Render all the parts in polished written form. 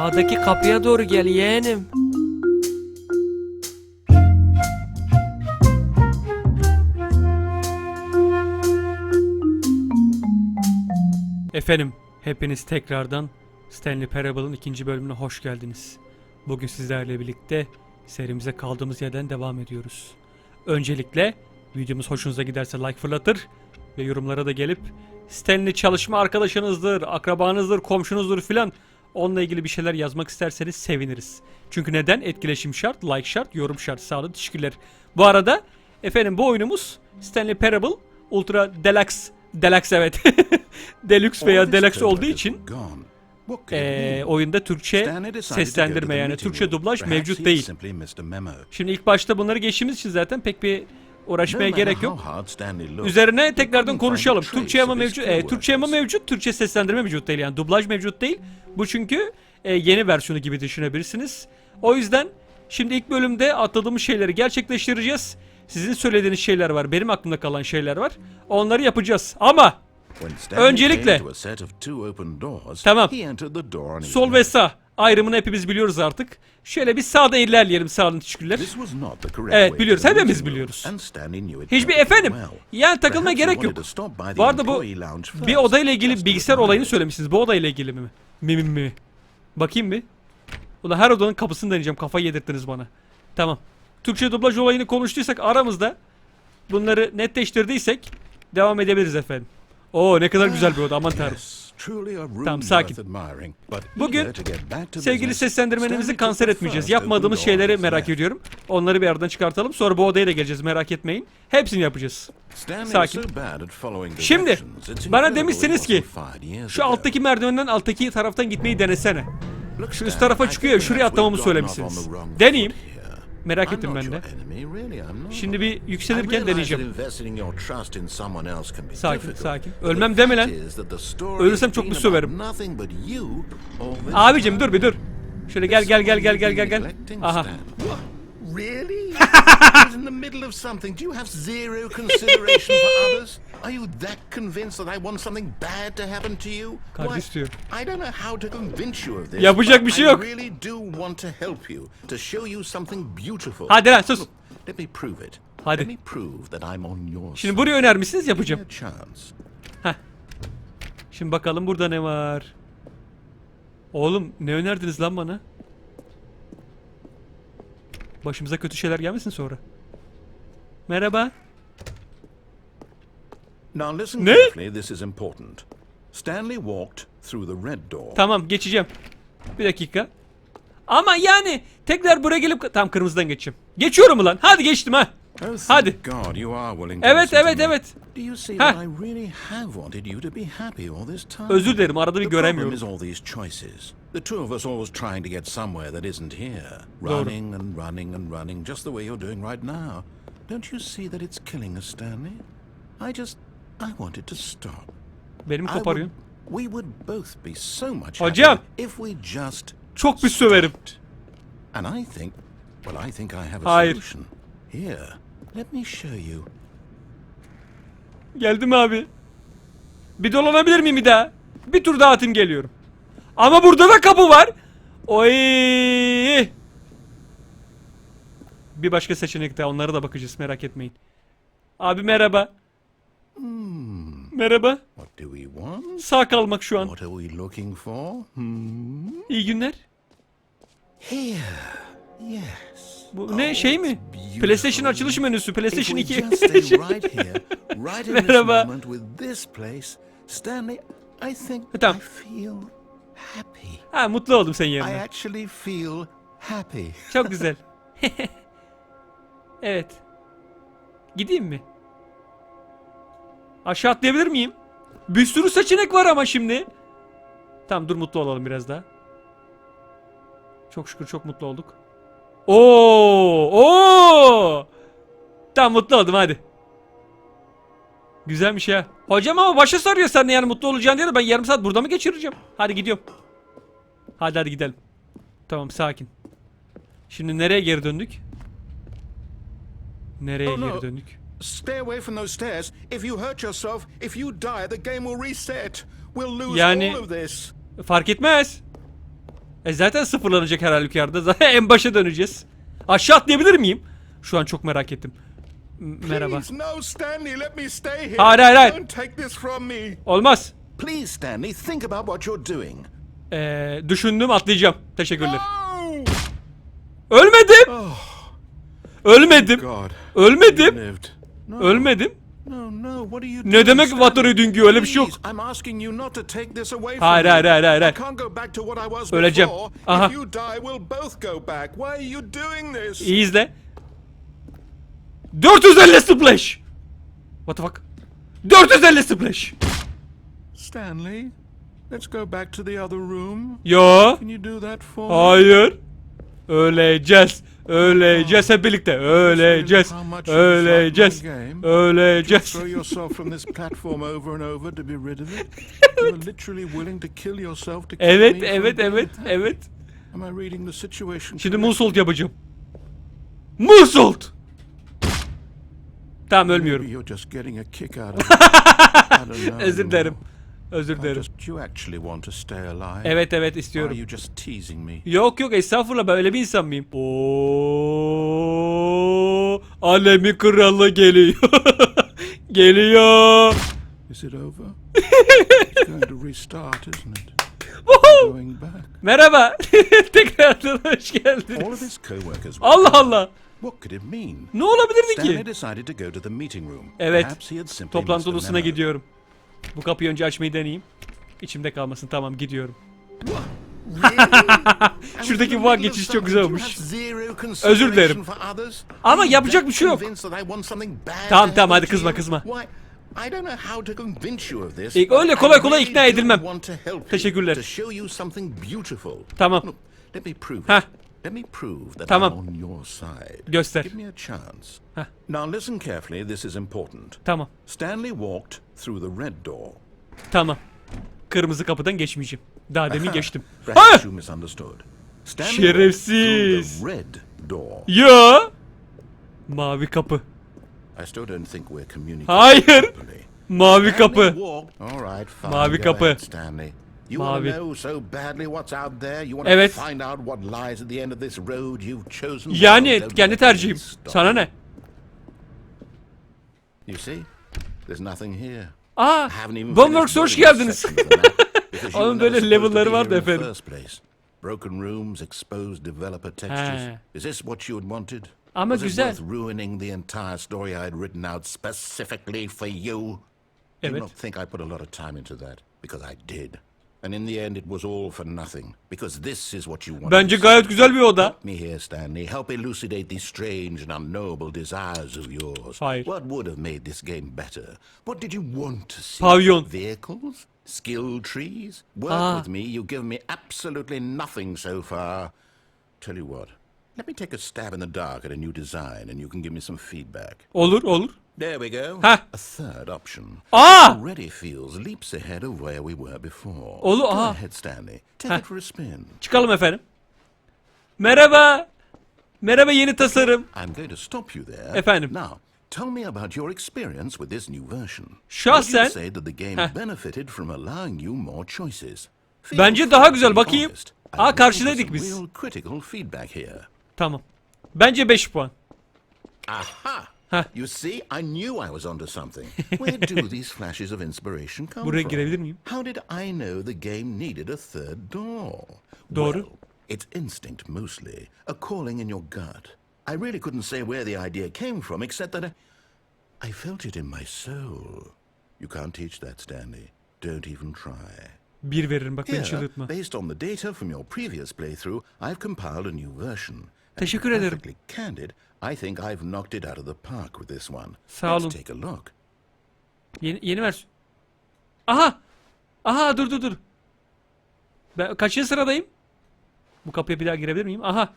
Sağdaki kapıya doğru gel yeğenim. Efendim, hepiniz tekrardan Stanley Parable'ın 2. bölümüne hoş geldiniz. Bugün sizlerle birlikte serimize kaldığımız yerden devam ediyoruz. Öncelikle videomuz hoşunuza giderse like fırlatır ve yorumlara da gelip Stanley çalışma arkadaşınızdır, akrabanızdır, komşunuzdur filan onunla ilgili bir şeyler yazmak isterseniz seviniriz. Çünkü neden? Etkileşim şart, like şart, yorum şart. Sağ olun, teşekkürler. Bu arada efendim bu oyunumuz Stanley Parable Ultra Deluxe. Deluxe evet. Deluxe veya Deluxe olduğu için oyunda Türkçe seslendirme yani Türkçe dublaj mevcut değil. Şimdi ilk başta bunları geçtiğimiz için zaten pek bir uğraşmaya gerek yok. Üzerine tekrardan konuşalım. Türkçe ama mevcut, Türkçe ama mevcut, Türkçe seslendirme mevcut değil yani dublaj mevcut değil. Bu çünkü yeni versiyonu gibi düşünebilirsiniz. O yüzden şimdi ilk bölümde atladığımız şeyleri gerçekleştireceğiz. Sizin söylediğiniz şeyler var, benim aklımda kalan şeyler var. Onları yapacağız ama öncelikle tamam, sol ve sağ ayrımını hepimiz biliyoruz artık. Şöyle bir sağda ilerleyelim, sağ olun, teşekkürler. Evet biliyoruz, hepimiz biliyoruz. Hiçbir efendim yani takılmaya gerek yok. Bu arada bu bir odayla ilgili bilgisayar olayını söylemişsiniz. Bu odayla ilgili mi? Mi? Bakayım bir. Ulan her odanın kapısını deneyeceğim, kafayı yedirttiniz bana. Tamam. Türkçe dublaj olayını konuştuysak aramızda, bunları netleştirdiysek devam edebiliriz efendim. Oo ne kadar güzel bir oda, aman tanrım. Tamam, sakin. Bugün sevgili seslendirmenimizi kanser etmeyeceğiz. Yapmadığımız şeyleri merak ediyorum. Onları bir aradan çıkartalım. Sonra bu odaya da geleceğiz, merak etmeyin. Hepsini yapacağız. Sakin. Şimdi bana demişsiniz ki şu alttaki merdivenden alttaki taraftan gitmeyi denesene. Şu üst tarafa çıkıyor, şuraya atlamamı söylemişsiniz. Deneyeyim. Merak ettim ben de. Şimdi bir yükselirken deneyeceğim. Sakin. Ölmem deme lan. Ölürsem çok bir söverim. Abicim dur bir dur. Şöyle gel. Aha. Really? I was in the middle of something. Do you have zero consideration for others? Are you that convinced that I want something bad to happen to you? Kardeş diyor. I don't know how to convince you of this. Yapacak bir şey yok. I really do want to help you, to show you something beautiful. Hadi lan sus. Look, let me prove it. Hadi. Let me prove that I'm on your side. Şimdi buraya öner misiniz? Yapacağım. Give me a chance. Heh. Şimdi bakalım burada ne var. Oğlum ne önerdiniz lan bana? Başımıza kötü şeyler gelmesin sonra. Merhaba. Now listen carefully, this is important. Stanley walked through the red door. Tamam, geçeceğim. Bir dakika. Ama yani tekrar buraya gelip tam kırmızıdan geçeceğim. Geçiyorum ulan. Hadi geçtim ha. Hadi. God, you are willing to Evet. Do you see that I really have wanted you to be happy all this time? Özür dilerim, arada bir The problem göremiyorum. is all these choices. The two of us always trying to get somewhere that isn't here. Doğru. Running just the way you're doing right now. Don't you see that it's killing us, Stanley? I wanted to stop. Benim koparıyorsun. We would both be so much Hocam. happier if we just Çok bir söverim. And I think I have a Hayır. solution. Here, let me show you. Geldim abi. Bir dolanabilir miyim bir daha? Bir tur daha atayım, geliyorum. Ama burada da kapı var. Oy! Bir başka seçenek daha, onlara da bakacağız, merak etmeyin. Abi merhaba. Merhaba. What do we want? Sağ kalmak şu an. What are we looking for? İyi günler. Here. Yes. Bu ne şey mi? beautiful. PlayStation açılış menüsü. If PlayStation we 2. just stay right here, right in this Merhaba. moment with this place, Stanley, I think Tamam. I feel happy. Ha, mutlu oldum senin I yerine. actually feel happy. Çok güzel. Evet. Gideyim mi? Aşağı atlayabilir miyim? Bir sürü seçenek var ama şimdi. Tamam dur, mutlu olalım biraz daha. Çok şükür çok mutlu olduk. Oo! Tamam mutlu oldum, hadi. Güzelmiş ya. Hocam ama başa sarıyor sen de, yani mutlu olacaksın diye de ben yarım saat burada mı geçireceğim? Hadi gidiyorum. Hadi gidelim. Tamam, sakin. Şimdi nereye geri döndük? Nereye geri döndük? Stay away from those stairs. If you hurt yourself, if you die, the game will reset. We'll lose Yani all of this. fark etmez. Zaten sıfırlanacak her halükarda. Zaten en başa döneceğiz. Aşağı atlayabilir miyim? Şu an çok merak ettim. Merhaba. Please, no, Stanley, let me stay here. Hayır, hayır, hayır. Don't take this from me. Olmaz. Please, Stanley, think about what you're doing. Düşündüm, atlayacağım. Teşekkürler. No! Ölmedim. Ölmedim. God. Ölmedim. Lived. No. Ölmedim. No, no, what are you doing? Ne demek Stanley? Vatari Düngü? Öyle bir şey yok. Please, I'm asking you not to take this away from Hayır, me. hayır, hayır, hayır, hayır. I can't go back to what I was Öleceğim. before. Aha. If you die, we'll both go back. Why are you doing this? İyi izle. 450 splash. What the fuck? 450 splash. Stanley, let's go back to the other room. Yo. Can you do that for me? Hayır. Öleceğiz. Öleceğiz hep birlikte. Öleceğiz. Öleceğiz. Öleceğiz. Throw yourself from this platform over and over to be rid of it. You're literally willing to kill yourself to keep Evet, me from evet, being evet, happy. evet. Am I reading the situation Şimdi correctly? moonsault yapacağım. Moonsault. Tamam, ölmüyorum. Maybe you're just getting a kick out of it. I don't know Özür dilerim. anymore. Özür dilerim. Do you actually want to stay alive? Evet, evet, Or are istiyorum. you just teasing me? Yok yok, estağfurullah, ben öyle bir insan mıyım? Oo, alemi kralı geliyor. Geliyor. Is it over? It's going to restart, isn't it? Woohoo! Going back. Merhaba. Tekrardan hoş All geldiniz. of his co-workers were Allah coming. Allah. What could it mean? Ne olabilirdi Stanley ki? decided to go to the meeting room. Evet. Perhaps he had simply Toplantı missed a odasına memo. gidiyorum. Bu kapıyı önce açmayı deneyeyim. İçimde kalmasın. Tamam, gidiyorum. Şuradaki bu geçiş çok güzel olmuş. Özür dilerim. Ama yapacak bir şey yok. Tamam, tamam, hadi kızma, kızma. Öyle kolay kolay ikna edilmem. Teşekkürler. Tamam. Heh. Let me prove that Tamam. I'm on your side. Göster. Give me a chance. Heh. Now listen carefully, this is important. Tamam. Stanley walked through the red door. Tamam. Kırmızı kapıdan geçmeyeceğim. Daha demin geçtim. Perhaps you misunderstood. Stanley walked Şerefsiz. through the red door. Ya. Mavi kapı. I still don't think we're communicating Hayır. properly. Mavi Stanley kapı. walked. All right, fine. Mavi go kapı. ahead, Stanley. You want Mavi. to know so badly what's out there? You want Evet. to find out what lies at the end of this road you've chosen? Yani Well, don't kendi let me tercihim. stop Sana you. ne? You see? There's nothing here. Aa, I haven't even Boneworks finished hoş building a geldiniz. section of the map because you Onun were böyle never supposed to level'ları be vardı here in the efendim. first place. Broken rooms, exposed developer textures. He. Is this what you had wanted? Ama Was it güzel. worth ruining the entire story I had written out specifically for you? Do Evet. not think I put a lot of time into that, because I did. And in the end it was all for nothing, because this is what you wanted. Bence gayet güzel bir oda. Help me here, Stanley. Help elucidate these strange and unknowable desires of yours. Hayır. What would have made this game better? What did you want to see? Pavyon. Vehicles? Skill trees? Work Ah. with me. You've given me absolutely nothing so far. Tell you what. Let me take a stab in the dark at a new design, and you can give me some feedback. Olur, olur. There we go. Ha. A third option. Aa! Already feels leaps ahead of where we were before. Olur, Go aha. ahead, Stanley. Take Ha. it for a spin. Çıkalım efendim. Merhaba. Merhaba yeni tasarım. I'm going to stop you there. Efendim. Now, tell me about your experience with this new version. Şahsen- Would you say that the game Heh. benefited from allowing you more choices? Feel Bence free daha to güzel, be bakayım. honest. Aa, I'm looking for karşıdaydık some biz. real critical feedback here. Tamam. Bence 5 puan. Aha! Heh. You see, I knew I was onto something. Where do these flashes of inspiration come Buraya from? girebilir miyim? How did I know the game needed a third door? Doğru. Well, it's instinct mostly, a calling in your gut. I really couldn't say where the idea came from, except that I felt it in my soul. You can't teach that, Stanley. Don't even try. 1 veririm, bak beni Here, çıldırtma. based on the data from your previous playthrough, I've compiled a new version. And to Teşekkür be ederim. perfectly candid, I think I've knocked it out of the park with this one. Sağ olun. Let's take a look. Yeni versiyon. Aha! Aha, dur. Ben kaçıncı sıradayım? Bu kapıya bir daha girebilir miyim? Aha.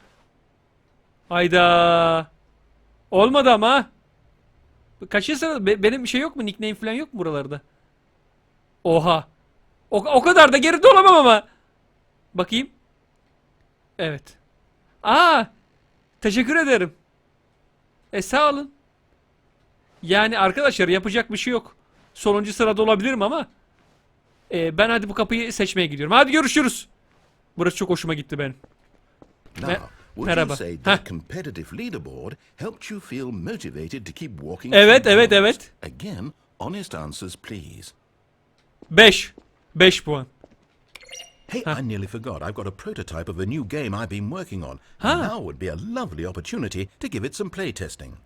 Hayda. Olmadı ama. Kaçıncı sırada? Benim şey yok mu? Nickname falan yok mu buralarda? Oha. O kadar da geride olamam ama. Bakayım. Evet. Aa! Teşekkür ederim. Sağ olun. Yani arkadaşlar, yapacak bir şey yok. Sonuncu sırada olabilirim ama ben hadi bu kapıyı seçmeye gidiyorum. Hadi görüşürüz. Burası çok hoşuma gitti benim. Now, would Merhaba. you say that competitive leaderboard helped you feel motivated to keep walking? Evet, through evet, doors? evet. Again, honest answers, please. 5. 5 puan. Hey, I nearly forgot. I've got a prototype of a new game I've been working on. Now would be a lovely opportunity to give it some play testing.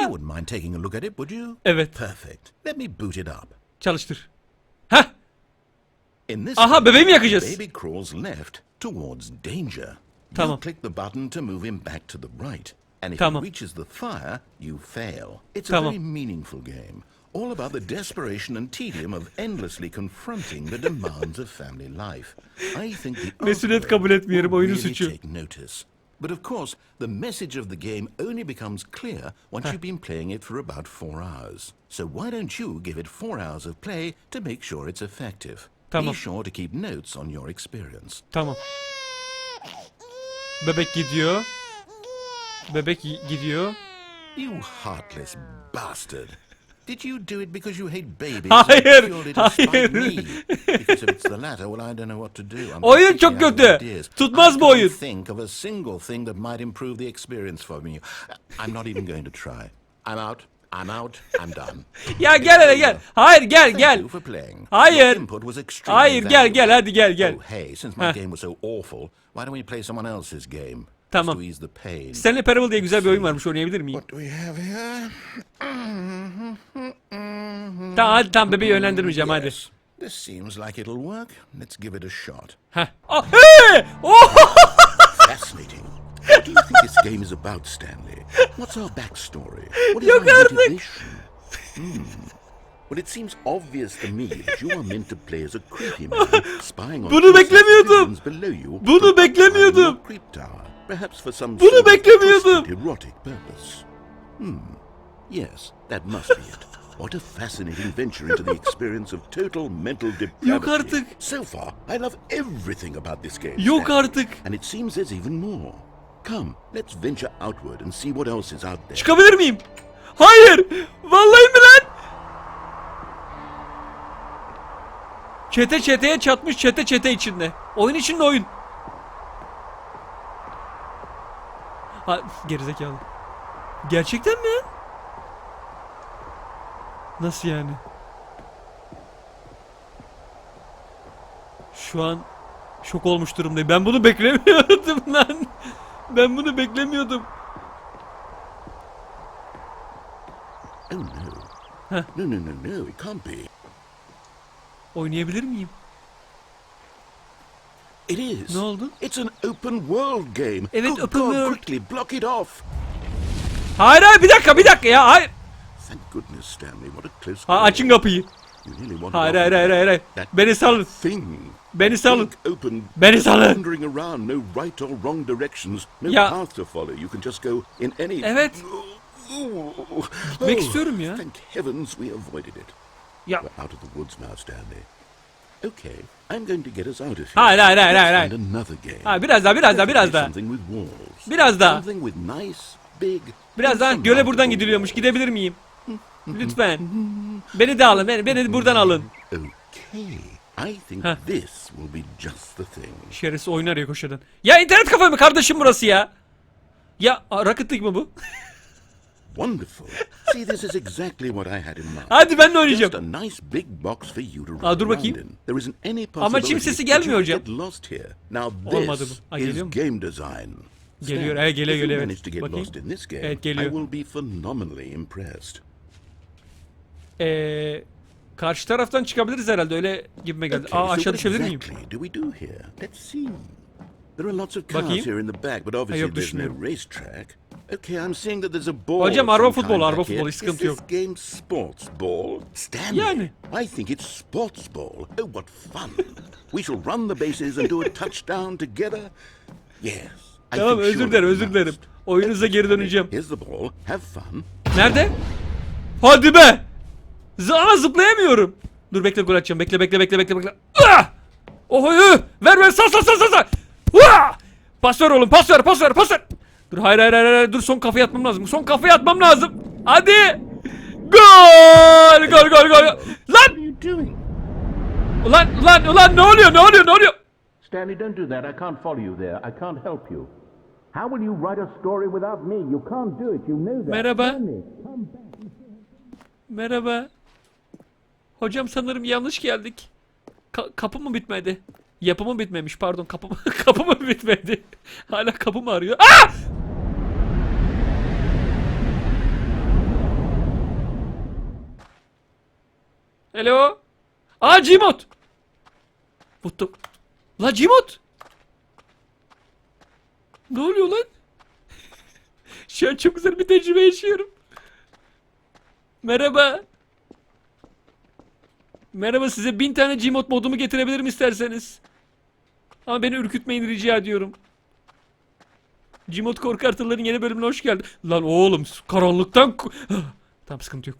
You wouldn't mind taking a look at it, would you? Evet. Perfect. Let me boot it up. Çalıştır. Hah. In this Aha, game, bebeğimi yakacağız. the baby crawls left towards danger. Tamam. You click the button to move him back to the right. And if Tamam. he reaches the fire, you fail. It's a Tamam. very meaningful game. All about the desperation and tedium of endlessly confronting the demands of family life. I think the Mesuliyet artwork kabul etmiyorum, will oyunun really suçu. take notice. But of course, the message of the game only becomes clear once you've been playing it for about 4 hours. So why don't you give it 4 hours of play to make sure it's effective? Tamam. Be sure to keep notes on your experience. Tamam. Bebek gidiyor. Bebek gidiyor. You heartless bastard. Did you do it because you hate babies? Hayır, Surely to spite hayır. me. Because if it's the latter, well, I don't know what to do. I'm Oyun completely çok out of kötü. ideas. Tutmaz I bu can't oyun. think of a single thing that might improve the experience for me. I'm not even going to try. I'm out. I'm out. I'm done. Ya gel hele gel. Hayır gel Thank gel. you for playing. Hayır. Your input was extremely Hayır gel valuable. gel hadi gel gel. Oh, hey, since my game was so awful, why don't we play someone else's game? Tamam. Just to ease the pain. Stanley Parable diye güzel bir oyun varmış, oynayabilir miyim? What do we have here? Tamam hadi, tamam, bebeği yönlendirmeyeceğim hadi. Yes, this seems like it'll work. Let's give it a shot. Heh. Ah, hey! Oh! Fascinating. What do you think this game is about, Stanley? What's our backstory? What is Yok our artık. motivation? Well, it seems obvious to me that you are meant to play as a creepy man spying on Bunu beklemiyordum. citizens below you. Bunu from beklemiyordum. your creep tower, perhaps for some Bunu sort of beklemiyordum. twisted erotic purpose. Yes, that must be it. What a fascinating venture into the experience of total mental depravity. Yok artık. So far, I love everything about this game. Yok Stanley. artık. And it seems there's even more. Come, let's venture outward and see what else is out there. Çıkabilir miyim? Hayır. Vallahi mi lan? Çete çeteye çatmış, çete çete içinde. Oyun içinde oyun. Ha, gerizekalı. Gerçekten mi? Nasıl yani? Şu an şok olmuş durumdayım. Ben bunu beklemiyordum lan. Ben bunu beklemiyordum. Oh no. No, it can't be. Oynayabilir miyim? It is. Ne oldu? It's an open world game. Evet, Good open God, world. quickly block it off. Hayır hayır, bir dakika ya, hayır. Thank goodness, Stanley. What a close Ha, call. açın kapıyı. You nearly wanted Hayır off hayır with hayır hayır. hayır. that Beni salın. thing. Beni salın. Big open, Beni salın. wandering around, no right or wrong directions, no Ya. path to follow. You can just go in any. Evet. Oh, Gitmek istiyorum ya. Thank heavens we avoided it. Ya. We're out of the woods now, Stanley. Okay, I'm going to get us out of here. Hayır hayır hayır Let's hayır. find another game. Ha, biraz daha biraz daha biraz Preferably daha. Something with walls. Biraz daha. Something with nice, big. Biraz daha. Göle buradan gidiliyormuş. Gidebilir miyim? Lütfen. Beni de alın. Beni buradan alın. Okay, I think Huh. this will be just the thing. Şerefsiz oyun arıyor koşadan. Ya internet kafe mi kardeşim burası ya? Ya Rocket League mi bu? Wonderful. See, this is exactly what I had in mind. Hadi ben de Just oynayacağım. a nice big box for you to run Aa, dur around bakayım. in. There isn't any Ama çim possibility sesi that gelmiyor you hocam. get lost here. Now Olmadı this bu. Ha, is geliyor mu? game design. Geliyor, Stan, geliyor, if you geliyor, manage evet. to get Bakayım. lost in this game, Evet, I geliyor. will be phenomenally impressed. Karşı taraftan çıkabiliriz herhalde, öyle gibime geldi. Okay, Aa, so aşağı what düşebilir miyim? exactly do we do here? Let's see. There are lots of cars Bakayım. here in the back, but obviously yok, there's no düşünüyorum. racetrack. Okay, I'm seeing that there's a ball. Hocam, of araba some futbolu, kind araba back here. futbolu, hiç Is sıkıntı this yok. game sports ball? Stanley, Yani. I think it's sports ball. Oh, what fun. We shall run the bases and do a touchdown together. Yes. I Tamam, think özür surely dilerim, we özür dilerim. must. Oyunuza geri döneceğim. Here's the ball. Have fun. Nerede? Hadi be! Aa, zıplayamıyorum. Dur bekle, gol atacağım. Bekle. Ah! Oho! Ver sal. Pas ver oğlum, pas ver. Dur hayır. Dur, son kafaya atmam lazım. Hadi! Gol! What Lan! are you doing? Ulan ne oluyor? Stanley, don't do that. I can't follow you there. I can't help you. How will you write a story without me? You can't do it. You know that. Merhaba. Stanley, come back. Merhaba. Hocam sanırım yanlış geldik. Kapı mı bitmedi? Yapı mı bitmemiş pardon kapı mı bitmedi? Hala kapı mı arıyor? Aa! Hello? Aa Cimot! Mutlu. La Cimot! Ne oluyor lan? Şu an çok güzel bir tecrübe yaşıyorum. Merhaba. Merhaba, size 1000 tane Gmod modumu getirebilirim isterseniz. Ama beni ürkütmeyin rica ediyorum. Gmod korku haritalarının yeni bölümüne hoş geldin. Lan oğlum karanlıktan tamam sıkıntı yok.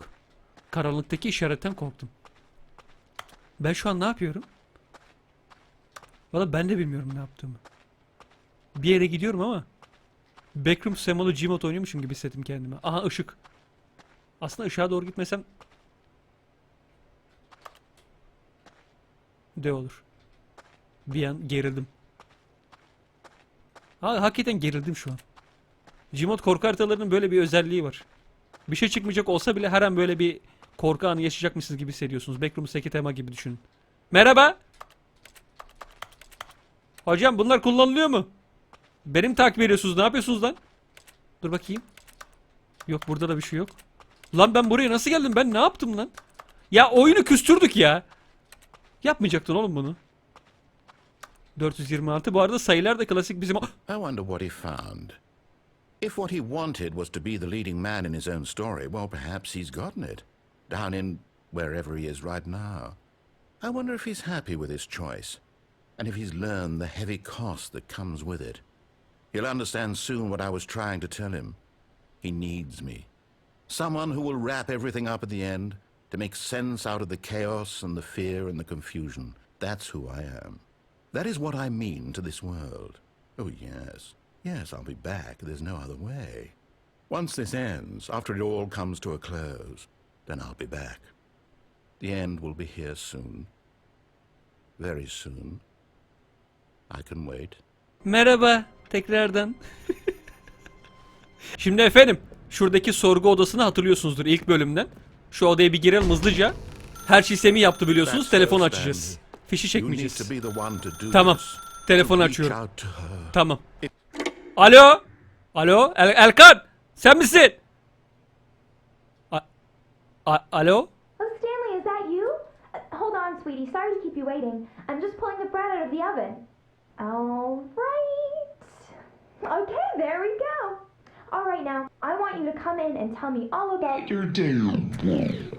Karanlıktaki işaretten korktum. Ben şu an ne yapıyorum? Valla ben de bilmiyorum ne yaptığımı. Bir yere gidiyorum ama Backroom Semolu Gmod oynuyormuşum gibi hissettim kendime. Aha ışık. Aslında ışığa doğru gitmesem de olur. Bir an gerildim. Hakikaten gerildim şu an. Gmod korku haritalarının böyle bir özelliği var. Bir şey çıkmayacak olsa bile her an böyle bir korku anı yaşayacakmışsınız gibi hissediyorsunuz. Backroom'daki tema gibi düşünün. Merhaba. Hocam bunlar kullanılıyor mu? Benim takip ediyorsunuz. Ne yapıyorsunuz lan? Dur bakayım. Yok burada da bir şey yok. Lan ben buraya nasıl geldim? Ben ne yaptım lan? Ya oyunu küstürdük ya. Yapmayacaktın oğlum bunu. 426. Bu arada sayılar da klasik bizim... I wonder what he found. If what he wanted was to be the leading man in his own story, well, perhaps he's gotten it. Down in wherever he is right now. I wonder if he's happy with his choice. And if he's learned the heavy cost that comes with it. He'll understand soon what I was trying to tell him. He needs me. Someone who will wrap everything up at the end, to make sense out of the chaos and the fear and the confusion. That's who I am. That is what I mean to this world. Oh, yes. Yes, I'll be back. There's no other way. Once this ends, after it all comes to a close, then I'll be back. The end will be here soon. Very soon. I can wait. Merhaba tekrardan. Şimdi efendim şuradaki sorgu odasını hatırlıyorsunuzdur ilk bölümden. Şu odaya bir girelim hızlıca. Her şey Semih yaptı biliyorsunuz. Telefonu açacağız. Fişi çekmeyeceğiz. Tamam. Telefonu açıyorum. Tamam. Alo. Alo. Elkan. Sen misin? Alo. Oh, Stanley, is that you? Hold on, sweetie. Sorry to keep you waiting. I'm just pulling the bread out of the oven. All right. Okay, there we go. All right, now, I want you to come in and tell me all about your day.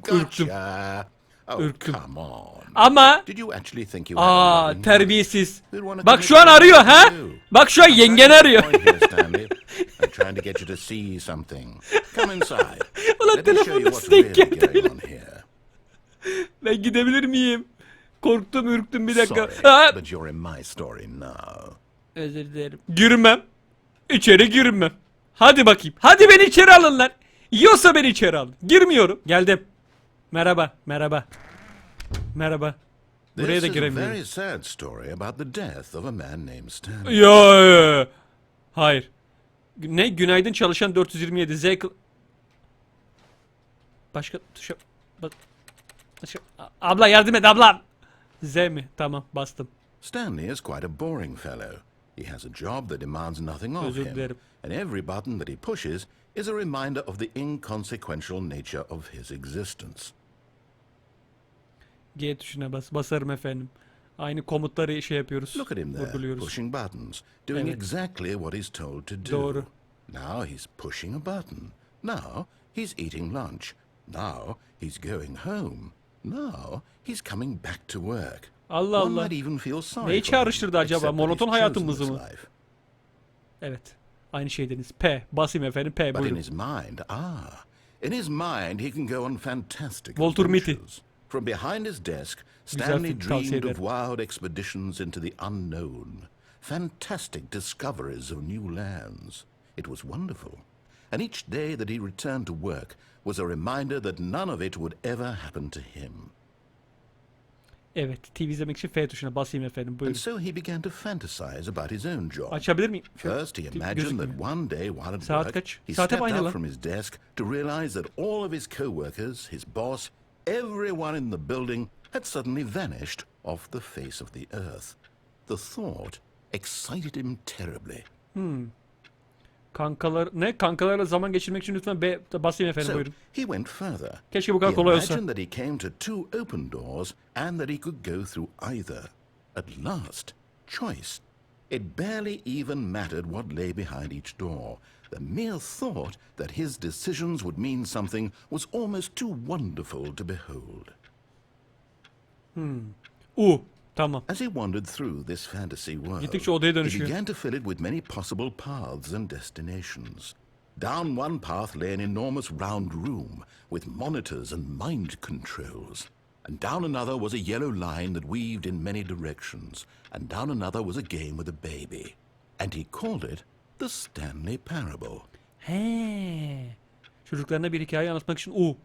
Gotcha. Oh, Ürktüm. come on. Ama Did you actually think you had a loving terbiyesiz. wife? Wanted to Bak make şu an you arıyor ha? do. Bak şu an yengen arıyor. Point here, Stanley. I'm trying to get you to see something. Come inside. Ulan Let me show telefon you nasıl what's denk really geldi? going on here. Ben gidebilir miyim? Korktum ürktüm bir dakika. Sorry, but you're in my story now. Özür dilerim. Girmem. İçeri girmem. Hadi bakayım. Hadi beni içeri alın lan. Yiyorsa beni içeri alın. Girmiyorum. Geldim. Merhaba. Merhaba. Merhaba. Buraya This da is a giremiyorum. very sad story about the death of a man named Stanley. Ya. Hayır. Ne? Günaydın çalışan 427. Başka tuşa... Abla yardım et ablam. Z mi? Tamam bastım. Stanley is quite a boring fellow. He has a job that demands nothing of Özür him, dilerim. and every button that he pushes is a reminder of the inconsequential nature of his existence. G tuşuna basarım efendim. Aynı komutları şey yapıyoruz. Look at him there, Vurguluyoruz. pushing buttons, doing Evet. exactly what he's told to do. Doğru. Now he's pushing a button. Now he's eating lunch. Now he's going home. Now he's coming back to work. Allah One Allah. might even feel sorry Neyi for him, çağrıştırdı acaba? except that Monoton he's hayatımızı chosen mı? this life. Evet. Aynı şey dediniz. P. Basayım efendim. P. But in Buyurun. his mind, in his mind he can go on fantastic Walter Mitty. adventures. From behind his desk, Güzel Stanley film, tavsiye dreamed of ederim. wild expeditions into the unknown, fantastic discoveries of new lands. It was wonderful. And each day that he returned to work was a reminder that none of it would ever happen to him. Evet, TV izlemek için F tuşuna basayım efendim. And Buyurun. so he began to fantasize about his own job. Açabilir miyim? First, he imagined that one day while at Saat work, kaç? he Saat hep stepped aynı out lan. from his desk to realize that all of his co-workers, his boss, everyone in the building had suddenly vanished off the face of the earth. The thought excited him terribly. Kankalarla zaman geçirmek için lütfen B basayım efendim, So buyurun. he went further. Keşke bu kadar He kolay olsa. imagined that he came to two open doors and that he could go through either. At last, choice. It barely even mattered what lay behind each door. The mere thought that his decisions would mean something was almost too wonderful to behold. Tamam. As he wandered through this fantasy world, Gittikçe odaya he dönüşüyor. began to fill it with many possible paths and destinations. Down one path lay an enormous round room with monitors and mind controls. And down another was a yellow line that weaved in many directions. And down another was a game with a baby. And he called it the Stanley Parable. He. Çocuklarına bir hikaye anlatmak için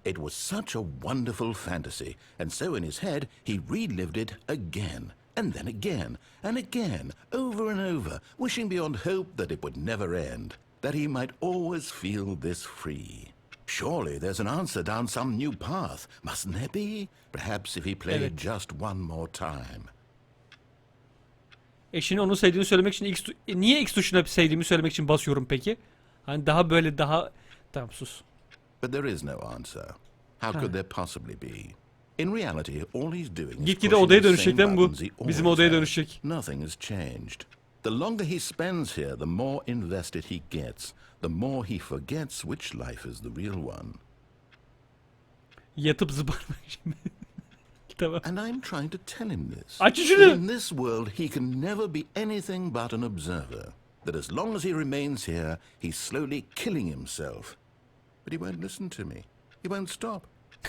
It was such a wonderful fantasy, and so in his head he relived it again, and then again, and again, over and over, wishing beyond hope that it would never end, that he might always feel this free. Surely there's an answer down some new path, mustn't there be? Perhaps if he played Evet. just one more time. Eşini onu sevdiğini söylemek için niye X tuşuna sevdiğimi söylemek için basıyorum peki? Hani daha böyle daha... Tamam sus. But there is no answer. How could there possibly be? In reality, all he's doing is Gitgide pushing odaya the dönüşecek same lan bu. buttons he Bizim always odaya has. dönüşecek. Nothing has changed. The longer he spends here, the more invested he gets, the more he forgets which life is the real one. Yatıp zıbarmak için. Tamam. And I'm trying to tell him this. Aç That şunu. in this world, he can never be anything but an observer. That as long as he remains here, he's slowly killing himself. But he won't listen to me. He won't stop.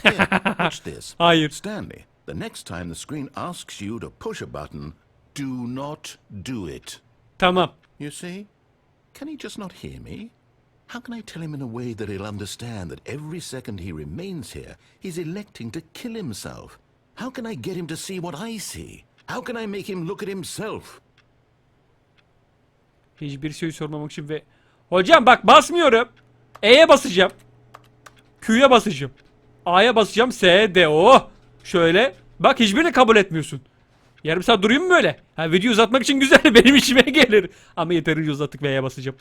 Here, watch this. Hayır. Stanley, the next time the screen asks you to push a button, do not do it. Tamam. You see? Can he just not hear me? How can I tell him in a way that he'll understand that every second he remains here, he's electing to kill himself? How can I get him to see what I see? How can I make him look at himself? Hiçbir şey sormamak için ve... Hocam bak basmıyorum. E'ye basacağım. Q'ya basacağım. A'ya basacağım. S, D, O. Şöyle. Bak hiçbirini kabul etmiyorsun. Yarım saat durayım mı böyle? Ha, video uzatmak için güzel. Benim işime gelir. Ama yeterince uzattık ve E'ye basacağım.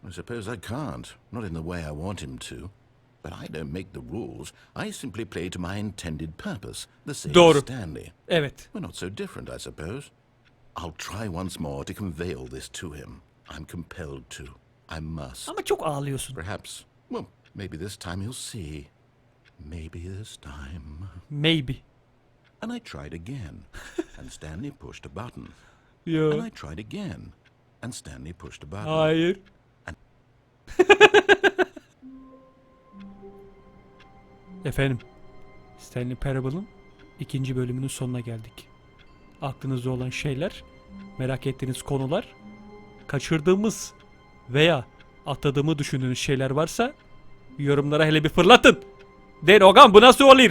I suppose I can't. Not in the way I want him to. But I don't make the rules. I simply play to my intended purpose. The same Doğru. as Stanley. Evet. We're not so different, I suppose. I'll try once more to convey all this to him. I'm compelled to. I must. Ama çok ağlıyorsun. Perhaps, well, maybe this time he'll see. Maybe this time. Maybe. And I tried again. And Stanley pushed a button. Yo. And I tried again. And Stanley pushed a button. Hayır. Efendim, Stanley Parable'ın 2. bölümünün sonuna geldik. Aklınızda olan şeyler, merak ettiğiniz konular, kaçırdığımız veya atladığımı düşündüğünüz şeyler varsa yorumlara hele bir fırlatın. Deyin Ogan bu nasıl olur?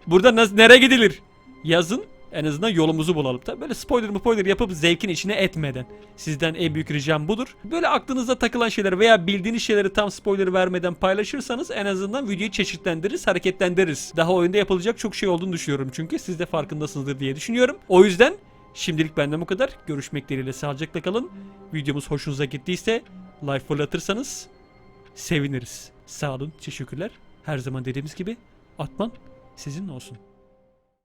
Burada nereye gidilir? Yazın, en azından yolumuzu bulalım. Tabii böyle spoiler yapıp zevkin içine etmeden. Sizden en büyük ricam budur. Böyle aklınıza takılan şeyler veya bildiğiniz şeyleri tam spoiler vermeden paylaşırsanız en azından videoyu çeşitlendiririz, hareketlendiririz. Daha oyunda yapılacak çok şey olduğunu düşünüyorum çünkü siz de farkındasınızdır diye düşünüyorum. O yüzden şimdilik benden bu kadar. Görüşmek dileğiyle, sağlıcakla kalın. Videomuz hoşunuza gittiyse like fırlatırsanız seviniriz. Sağ olun, teşekkürler. Her zaman dediğimiz gibi atman sizinle olsun.